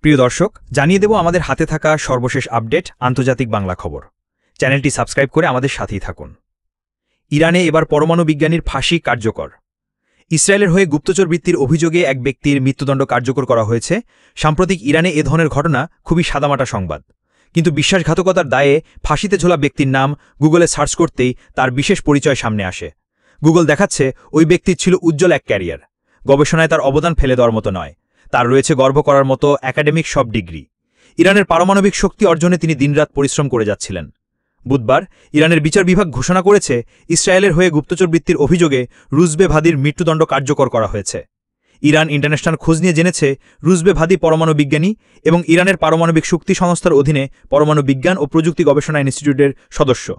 প্রিয় দর্শক, জানিয়ে দেব আমাদের হাতে থাকা সর্বশেষ আপডেট আন্তর্জাতিক বাংলা খবর। চ্যানেলটি সাবস্ক্রাইব করে আমাদের সাথেই থাকুন। ইরানে এবার পরমাণু বিজ্ঞানীর ফাঁসি কার্যকর। ইসরায়েলের হয়ে গুপ্তচর বৃত্তির অভিযোগে এক ব্যক্তির মৃত্যুদণ্ড কার্যকর করা হয়েছে। সাম্প্রতিক ইরানে এ ধরনের ঘটনা খুবই সাদামাটা সংবাদ, কিন্তু বিশ্বাসঘাতকতার দায়ে ফাঁসিতে ঝোলা ব্যক্তির নাম গুগলে সার্চ করতেই তার বিশেষ পরিচয় সামনে আসে। গুগল দেখাচ্ছে ওই ব্যক্তির ছিল উজ্জ্বল এক ক্যারিয়ার। গবেষণায় তার অবদান ফেলে দেওয়ার মতো নয়, তার রয়েছে গর্ব করার মতো একাডেমিক সব ডিগ্রি। ইরানের পারমাণবিক শক্তি অর্জনে তিনি দিনরাত পরিশ্রম করে যাচ্ছিলেন। বুধবার ইরানের বিচার বিভাগ ঘোষণা করেছে ইসরায়েলের হয়ে গুপ্তচর বৃত্তির অভিযোগে রুজবে ভাদির মৃত্যুদণ্ড কার্যকর করা হয়েছে। ইরান ইন্টারন্যাশনাল খোঁজ নিয়ে জেনেছে রুজবে ভাদি পরমাণু বিজ্ঞানী এবং ইরানের পারমাণবিক শক্তি সংস্থার অধীনে পরমাণু বিজ্ঞান ও প্রযুক্তি গবেষণা ইনস্টিটিউটের সদস্য।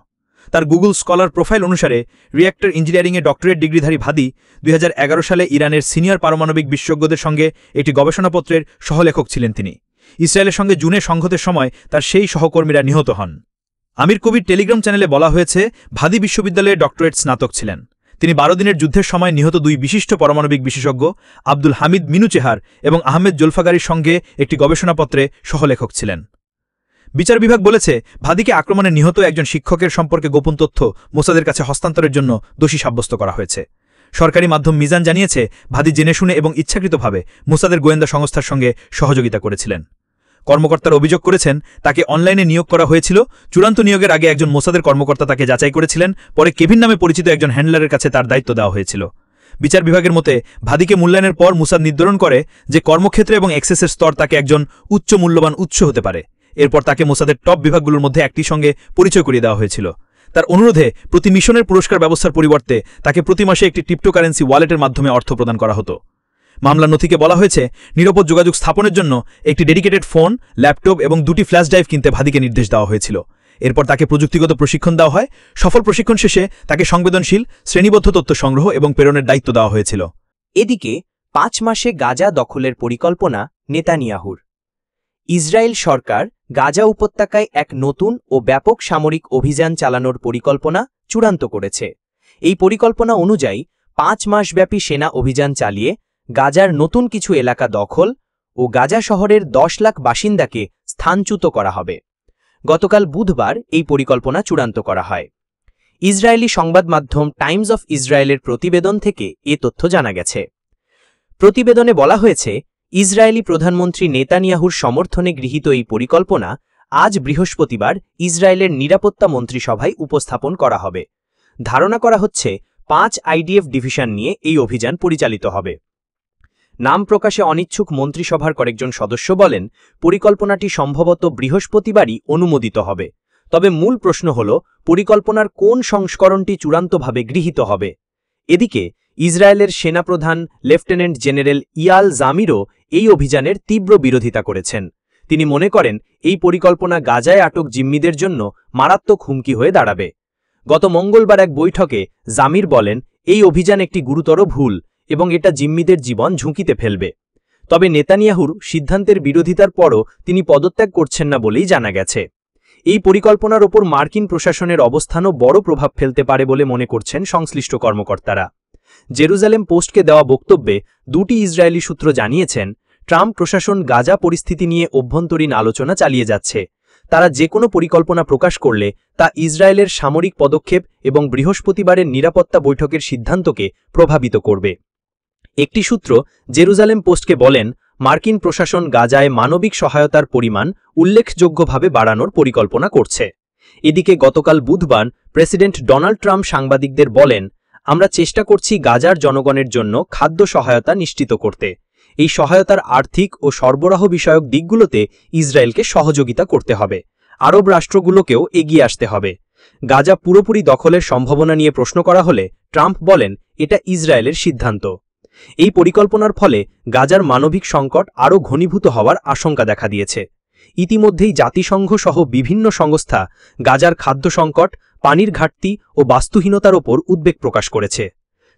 তার গুগল স্কলার প্রোফাইল অনুসারে রিঅ্যাক্টর ইঞ্জিনিয়ারিংয়ে ডক্টরেট ডিগ্রিধারী ভাদি 2011 সালে ইরানের সিনিয়র পারমাণবিক বিশেষজ্ঞদের সঙ্গে একটি গবেষণাপত্রের সহলেখক ছিলেন তিনি। ইসরায়েলের সঙ্গে জুনে সংঘাতের সময় তার সেই সহকর্মীরা নিহত হন। আমির কবির টেলিগ্রাম চ্যানেলে বলা হয়েছে, ভাদি বিশ্ববিদ্যালয়ে ডক্টরেট স্নাতক ছিলেন। তিনি 12 দিনের যুদ্ধের সময় নিহত দুই বিশিষ্ট পারমাণবিক বিশেষজ্ঞ আব্দুল হামিদ মিনুচেহার এবং আহমেদ জোলফাগারির সঙ্গে একটি গবেষণাপত্রে সহলেখক ছিলেন। বিচার বিভাগ বলেছে, ভাদিকে আক্রমণে নিহত একজন শিক্ষকের সম্পর্কে গোপন তথ্য মোসাদের কাছে হস্তান্তরের জন্য দোষী সাব্যস্ত করা হয়েছে। সরকারি মাধ্যম মিজান জানিয়েছে, ভাদি জেনে শুনে এবং ইচ্ছাকৃতভাবে মোসাদের গোয়েন্দা সংস্থার সঙ্গে সহযোগিতা করেছিলেন। কর্মকর্তারা অভিযোগ করেছেন, তাকে অনলাইনে নিয়োগ করা হয়েছিল। চূড়ান্ত নিয়োগের আগে একজন মোসাদের কর্মকর্তা তাকে যাচাই করেছিলেন। পরে কেভিন নামে পরিচিত একজন হ্যান্ডলারের কাছে তার দায়িত্ব দেওয়া হয়েছিল। বিচার বিভাগের মতে, ভাদিকে মূল্যায়নের পর মোসাদ নির্ধারণ করে যে কর্মক্ষেত্রে এবং অ্যাক্সেসের স্তর তাকে একজন উচ্চ মূল্যবান উৎস হতে পারে। এরপর তাকে মোসাদের টপ বিভাগগুলোর মধ্যে একটির সঙ্গে পরিচয় করিয়ে দেওয়া হয়েছিল। তার অনুরোধে প্রতি মিশনের পুরস্কার ব্যবস্থার পরিবর্তে তাকে প্রতি মাসে একটি ক্রিপ্টোকারেন্সি ওয়ালেটের মাধ্যমে অর্থ প্রদান করা হতো। মামলার নথিকে বলা হয়েছে, নিরাপদ যোগাযোগ স্থাপনের জন্য একটি ডেডিকেটেড ফোন, ল্যাপটপ এবং 2টি ফ্ল্যাশ ড্রাইভ কিনতে ভাদিকে নির্দেশ দেওয়া হয়েছিল। এরপর তাকে প্রযুক্তিগত প্রশিক্ষণ দেওয়া হয়। সফল প্রশিক্ষণ শেষে তাকে সংবেদনশীল শ্রেণীবদ্ধ তথ্য সংগ্রহ এবং প্রেরণের দায়িত্ব দেওয়া হয়েছিল। এদিকে 5 মাসে গাজা দখলের পরিকল্পনা নেতানিয়াহুর। ইসরায়েল সরকার গাজা উপত্যকায় এক নতুন ও ব্যাপক সামরিক অভিযান চালানোর পরিকল্পনা চূড়ান্ত করেছে। এই পরিকল্পনা অনুযায়ী 5 মাসব্যাপী সেনা অভিযান চালিয়ে গাজার নতুন কিছু এলাকা দখল ও গাজা শহরের 10 লাখ বাসিন্দাকে স্থানচ্যুত করা হবে। গতকাল বুধবার এই পরিকল্পনা চূড়ান্ত করা হয়। ইসরায়েলি সংবাদ মাধ্যম টাইমস অফ ইসরায়েলের প্রতিবেদন থেকে এ তথ্য জানা গেছে। প্রতিবেদনে বলা হয়েছে, ইসরায়েলি প্রধানমন্ত্রী নেতানিয়াহুর সমর্থনে গৃহীত এই পরিকল্পনা আজ বৃহস্পতিবার ইসরায়েলের নিরাপত্তা মন্ত্রিসভায় উপস্থাপন করা হবে। ধারণা করা হচ্ছে 5 আইডিএফ ডিভিশন নিয়ে এই অভিযান পরিচালিত হবে। নাম প্রকাশে অনিচ্ছুক মন্ত্রিসভার কয়েকজন সদস্য বলেন, পরিকল্পনাটি সম্ভবত বৃহস্পতিবারই অনুমোদিত হবে। তবে মূল প্রশ্ন হল, পরিকল্পনার কোন সংস্করণটি চূড়ান্তভাবে গৃহীত হবে। এদিকে ইসরায়েলের সেনাপ্রধান লেফটেন্যান্ট জেনারেল ইয়াল জামিরও এই অভিযানের তীব্র বিরোধিতা করেছেন। তিনি মনে করেন, এই পরিকল্পনা গাজায় আটক জিম্মিদের জন্য মারাত্মক হুমকি হয়ে দাঁড়াবে। গত মঙ্গলবার এক বৈঠকে জামির বলেন, এই অভিযান একটি গুরুতর ভুল এবং এটা জিম্মিদের জীবন ঝুঁকিতে ফেলবে। তবে নেতানিয়াহুর সিদ্ধান্তের বিরোধিতার পরও তিনি পদত্যাগ করছেন না বলেই জানা গেছে। এই পরিকল্পনার ওপর মার্কিন প্রশাসনের অবস্থানও বড় প্রভাব ফেলতে পারে বলে মনে করছেন সংশ্লিষ্ট কর্মকর্তারা। জেরুজালেম পোস্টকে দেওয়া বক্তব্যে 2টি ইসরায়েলি সূত্র জানিয়েছেন, ট্রাম্প প্রশাসন গাজা পরিস্থিতি নিয়ে অভ্যন্তরীণ আলোচনা চালিয়ে যাচ্ছে। তারা যে কোনো পরিকল্পনা প্রকাশ করলে তা ইসরায়েলের সামরিক পদক্ষেপ এবং বৃহস্পতিবারের নিরাপত্তা বৈঠকের সিদ্ধান্তকে প্রভাবিত করবে। একটি সূত্র জেরুজালেম পোস্টকে বলেন, মার্কিন প্রশাসন গাজায় মানবিক সহায়তার পরিমাণ উল্লেখযোগ্যভাবে বাড়ানোর পরিকল্পনা করছে। এদিকে গতকাল বুধবার প্রেসিডেন্ট ডোনাল্ড ট্রাম্প সাংবাদিকদের বলেন, আমরা চেষ্টা করছি গাজার জনগণের জন্য খাদ্য সহায়তা নিশ্চিত করতে। এই সহায়তার আর্থিক ও সরবরাহ বিষয়ক দিকগুলোতে ইসরায়েলকে সহযোগিতা করতে হবে। আরব রাষ্ট্রগুলোকেও এগিয়ে আসতে হবে। গাজা পুরোপুরি দখলের সম্ভাবনা নিয়ে প্রশ্ন করা হলে ট্রাম্প বলেন, এটা ইসরায়েলের সিদ্ধান্ত। এই পরিকল্পনার ফলে গাজার মানবিক সংকট আরও ঘনীভূত হওয়ার আশঙ্কা দেখা দিয়েছে। ইতিমধ্যেই জাতিসংঘ সহ বিভিন্ন সংস্থা গাজার খাদ্য সংকট, পানির ঘাটতি ও বাস্তুহীনতার ওপর উদ্বেগ প্রকাশ করেছে।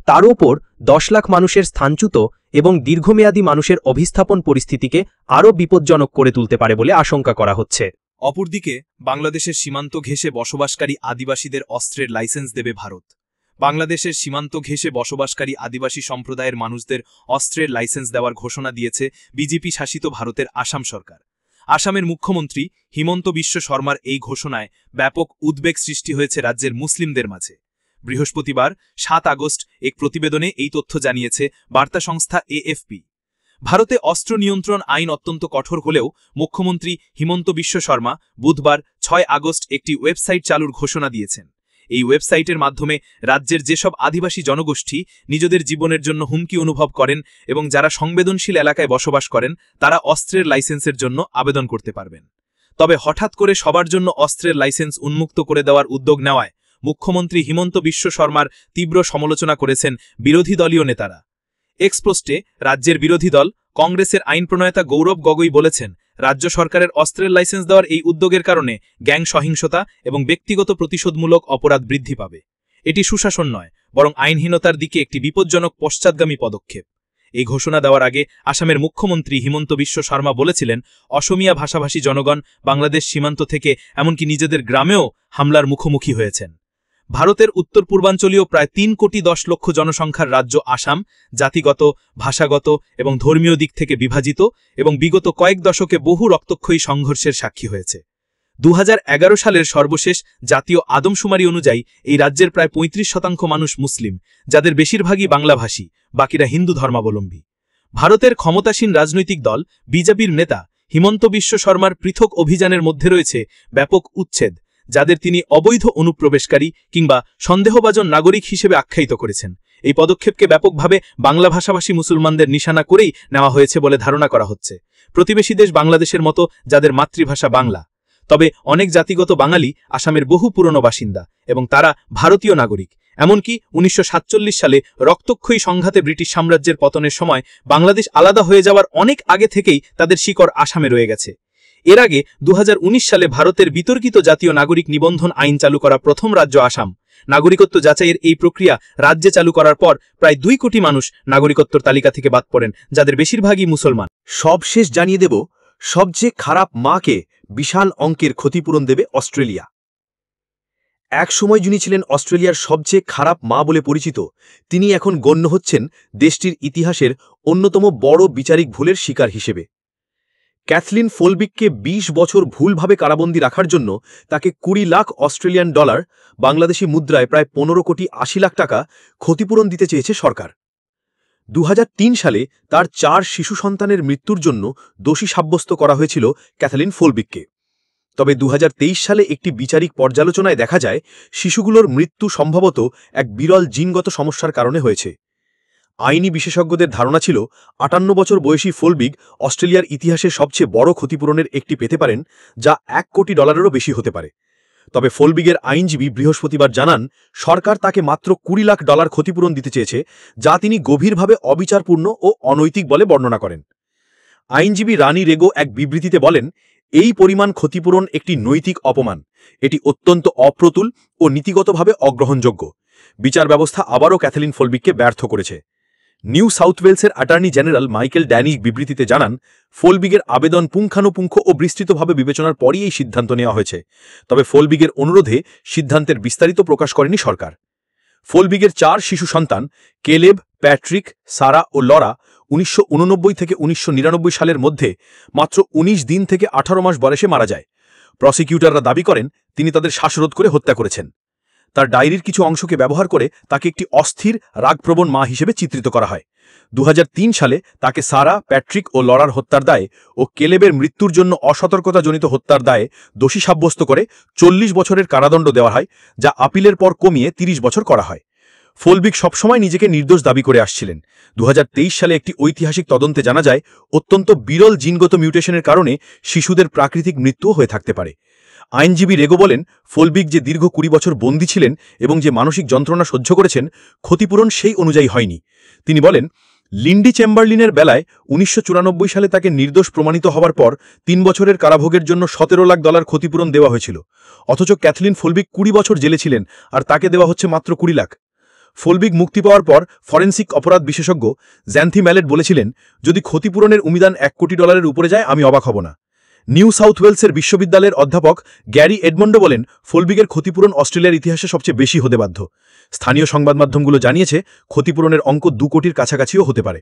তার ওপর 10 লাখ মানুষের স্থানচ্যুত এবং দীর্ঘমেয়াদী মানুষের অভিস্থাপন পরিস্থিতিকে আরও বিপজ্জনক করে তুলতে পারে বলে আশঙ্কা করা হচ্ছে। অপরদিকে বাংলাদেশের সীমান্ত ঘেঁষে বসবাসকারী আদিবাসীদের অস্ত্রের লাইসেন্স দেবে ভারত। বাংলাদেশের সীমান্ত ঘেঁষে বসবাসকারী আদিবাসী সম্প্রদায়ের মানুষদের অস্ত্রের লাইসেন্স দেওয়ার ঘোষণা দিয়েছে বিজেপি শাসিত ভারতের আসাম সরকার। আসামের মুখ্যমন্ত্রী হিমন্ত বিশ্ব শর্মার এই ঘোষণায় ব্যাপক উদ্বেগ সৃষ্টি হয়েছে রাজ্যের মুসলিমদের মাঝে। বৃহস্পতিবার ৭ আগস্ট এক প্রতিবেদনে এই তথ্য জানিয়েছে বার্তা সংস্থা এএফপি। ভারতে অস্ত্র নিয়ন্ত্রণ আইন অত্যন্ত কঠোর হলেও মুখ্যমন্ত্রী হিমন্ত বিশ্ব শর্মা বুধবার ৬ আগস্ট একটি ওয়েবসাইট চালুর ঘোষণা দিয়েছেন। এই ওয়েবসাইটের মাধ্যমে রাজ্যের যেসব আদিবাসী জনগোষ্ঠী নিজেদের জীবনের জন্য হুমকি অনুভব করেন এবং যারা সংবেদনশীল এলাকায় বসবাস করেন তারা অস্ত্রের লাইসেন্সের জন্য আবেদন করতে পারবেন। তবে হঠাৎ করে সবার জন্য অস্ত্রের লাইসেন্স উন্মুক্ত করে দেওয়ার উদ্যোগ নেওয়ায় মুখ্যমন্ত্রী হিমন্ত বিশ্ব শর্মার তীব্র সমালোচনা করেছেন বিরোধী দলীয় নেতারা। এক্সপোস্টে রাজ্যের বিরোধী দল কংগ্রেসের আইন প্রণেতা গৌরব গগৈ বলেছেন, রাজ্য সরকারের অস্ত্রের লাইসেন্স দেওয়ার এই উদ্যোগের কারণে গ্যাং সহিংসতা এবং ব্যক্তিগত প্রতিশোধমূলক অপরাধ বৃদ্ধি পাবে। এটি সুশাসন নয়, বরং আইনহীনতার দিকে একটি বিপজ্জনক পশ্চাৎগামী পদক্ষেপ। এই ঘোষণা দেওয়ার আগে আসামের মুখ্যমন্ত্রী হিমন্ত বিশ্ব শর্মা বলেছিলেন, অসমিয়া ভাষাভাষী জনগণ বাংলাদেশ সীমান্ত থেকে এমনকি নিজেদের গ্রামেও হামলার মুখোমুখি হয়েছেন। ভারতের উত্তর পূর্বাঞ্চলীয় প্রায় ৩,১০,০০,০০০ জনসংখ্যার রাজ্য আসাম জাতিগত, ভাষাগত এবং ধর্মীয় দিক থেকে বিভাজিত এবং বিগত কয়েক দশকে বহু রক্তক্ষয়ী সংঘর্ষের সাক্ষী হয়েছে। ২০১১ সালের সর্বশেষ জাতীয় আদমশুমারি অনুযায়ী এই রাজ্যের প্রায় ৩৫% মানুষ মুসলিম, যাদের বেশিরভাগই বাংলাভাষী, বাকিরা হিন্দু ধর্মাবলম্বী। ভারতের ক্ষমতাসীন রাজনৈতিক দল বিজেপির নেতা হিমন্ত বিশ্ব শর্মার পৃথক অভিযানের মধ্যে রয়েছে ব্যাপক উচ্ছেদ, যাদের তিনি অবৈধ অনুপ্রবেশকারী কিংবা সন্দেহভাজন নাগরিক হিসেবে আখ্যায়িত করেছেন। এই পদক্ষেপকে ব্যাপকভাবে বাংলা ভাষাভাষী মুসলমানদের নিশানা করেই নেওয়া হয়েছে বলে ধারণা করা হচ্ছে। প্রতিবেশী দেশ বাংলাদেশের মতো যাদের মাতৃভাষা বাংলা, তবে অনেক জাতিগত বাঙালি আসামের বহু পুরনো বাসিন্দা এবং তারা ভারতীয় নাগরিক। এমনকি ১৯৪৭ সালে রক্তক্ষয়ী সংঘাতে ব্রিটিশ সাম্রাজ্যের পতনের সময় বাংলাদেশ আলাদা হয়ে যাওয়ার অনেক আগে থেকেই তাদের শিকড় আসামে রয়ে গেছে। এর আগে ২০১৯ সালে ভারতের বিতর্কিত জাতীয় নাগরিক নিবন্ধন আইন চালু করা প্রথম রাজ্য আসাম। নাগরিকত্ব যাচাইয়ের এই প্রক্রিয়া রাজ্যে চালু করার পর প্রায় ২ কোটি মানুষ নাগরিকত্বর তালিকা থেকে বাদ পড়েন, যাদের বেশিরভাগই মুসলমান। সবশেষ জানিয়ে দেব, সবচেয়ে খারাপ মাকে বিশাল অঙ্কের ক্ষতিপূরণ দেবে অস্ট্রেলিয়া। এক সময় যিনি ছিলেন অস্ট্রেলিয়ার সবচেয়ে খারাপ মা বলে পরিচিত, তিনি এখন গণ্য হচ্ছেন দেশটির ইতিহাসের অন্যতম বড় বিচারিক ভুলের শিকার হিসেবে। ক্যাথলিন ফোলবিককে ২০ বছর ভুলভাবে কারাবন্দী রাখার জন্য তাকে ২০ লাখ অস্ট্রেলিয়ান ডলার, বাংলাদেশি মুদ্রায় প্রায় ১৫,৬০,০০,০০০ টাকা ক্ষতিপূরণ দিতে চেয়েছে সরকার। ২০০৩ সালে তার ৪ শিশু সন্তানের মৃত্যুর জন্য দোষী সাব্যস্ত করা হয়েছিল ক্যাথলিন ফোলবিককে। তবে ২০২৩ সালে একটি বিচারিক পর্যালোচনায় দেখা যায় শিশুগুলোর মৃত্যু সম্ভবত এক বিরল জিনগত সমস্যার কারণে হয়েছে। আইনি বিশেষজ্ঞদের ধারণা ছিল ৫৮ বছর বয়সী ফোলবিক অস্ট্রেলিয়ার ইতিহাসে সবচেয়ে বড় ক্ষতিপূরণের একটি পেতে পারেন, যা $১ কোটি বেশি হতে পারে। তবে ফোলবিগের আইনজীবী বৃহস্পতিবার জানান, সরকার তাকে মাত্র $২০ লাখ ক্ষতিপূরণ দিতে চেয়েছে, যা তিনি গভীরভাবে অবিচারপূর্ণ ও অনৈতিক বলে বর্ণনা করেন। আইনজীবী রানী রেগো এক বিবৃতিতে বলেন, এই পরিমাণ ক্ষতিপূরণ একটি নৈতিক অপমান, এটি অত্যন্ত অপ্রতুল ও নীতিগতভাবে অগ্রহণযোগ্য। বিচার ব্যবস্থা আবারও ক্যাথলিন ফোলবিককে ব্যর্থ করেছে। নিউ সাউথ ওয়েলসের অ্যাটর্নি জেনারেল মাইকেল ড্যানিশ বিবৃতিতে জানান, ফোলবিগের আবেদন পুঙ্খানুপুঙ্খ ও বিস্তৃতভাবে বিবেচনার পরই এই সিদ্ধান্ত নেওয়া হয়েছে। তবে ফোলবিগের অনুরোধে সিদ্ধান্তের বিস্তারিত প্রকাশ করেনি সরকার। ফোলবিগের ৪ শিশু সন্তান কেলেব, প্যাট্রিক, সারা ও লরা ১৯৮৯ থেকে ১৯৯৯ সালের মধ্যে মাত্র ১৯ দিন থেকে ১৮ মাস বয়সে মারা যায়। প্রসিকিউটররা দাবি করেন তিনি তাদের শ্বাসরোধ করে হত্যা করেছেন। তার ডায়েরির কিছু অংশকে ব্যবহার করে তাকে একটি অস্থির, রাগপ্রবণ মা হিসেবে চিত্রিত করা হয়। ২০০৩ সালে তাকে সারা, প্যাট্রিক ও লরার হত্যার দায়ে ও কেলেবের মৃত্যুর জন্য অসতর্কতাজনিত হত্যার দায়ে দোষী সাব্যস্ত করে ৪০ বছরের কারাদণ্ড দেওয়া হয়, যা আপিলের পর কমিয়ে ৩০ বছর করা হয়। ফোলবিক সবসময় নিজেকে নির্দোষ দাবি করে আসছিলেন। ২০২৩ সালে একটি ঐতিহাসিক তদন্তে জানা যায়, অত্যন্ত বিরল জিনগত মিউটেশনের কারণে শিশুদের প্রাকৃতিক মৃত্যুও হয়ে থাকতে পারে। আইনজীবী রেগো বলেন, ফোলবিক যে দীর্ঘ ২০ বছর বন্দী ছিলেন এবং যে মানসিক যন্ত্রণা সহ্য করেছেন, ক্ষতিপূরণ সেই অনুযায়ী হয়নি। তিনি বলেন, লিন্ডি চেম্বারলিনের বেলায় ১৯৯৪ সালে তাকে নির্দোষ প্রমাণিত হওয়ার পর ৩ বছরের কারাভোগের জন্য $১৭ লাখ ক্ষতিপূরণ দেওয়া হয়েছিল। অথচ ক্যাথলিন ফোলবিক ২০ বছর জেলে ছিলেন, আর তাকে দেওয়া হচ্ছে মাত্র $২০ লাখ। ফোলবিক মুক্তি পাওয়ার পর ফরেন্সিক অপরাধ বিশেষজ্ঞ জ্যান্থি ম্যালেট বলেছিলেন, যদি ক্ষতিপূরণের অনুদান $১ কোটি উপরে যায় আমি অবাক হব না। নিউ সাউথ ওয়েলসের বিশ্ববিদ্যালয়ের অধ্যাপক গ্যারি এডমন্ডো বলেন, ফোলবিগের ক্ষতিপূরণ অস্ট্রেলিয়ার ইতিহাসে সবচেয়ে বেশি হতে বাধ্য। স্থানীয় সংবাদ মাধ্যমগুলো জানিয়েছে ক্ষতিপূরণের অঙ্ক 2 কোটির কাছাকাছিও হতে পারে।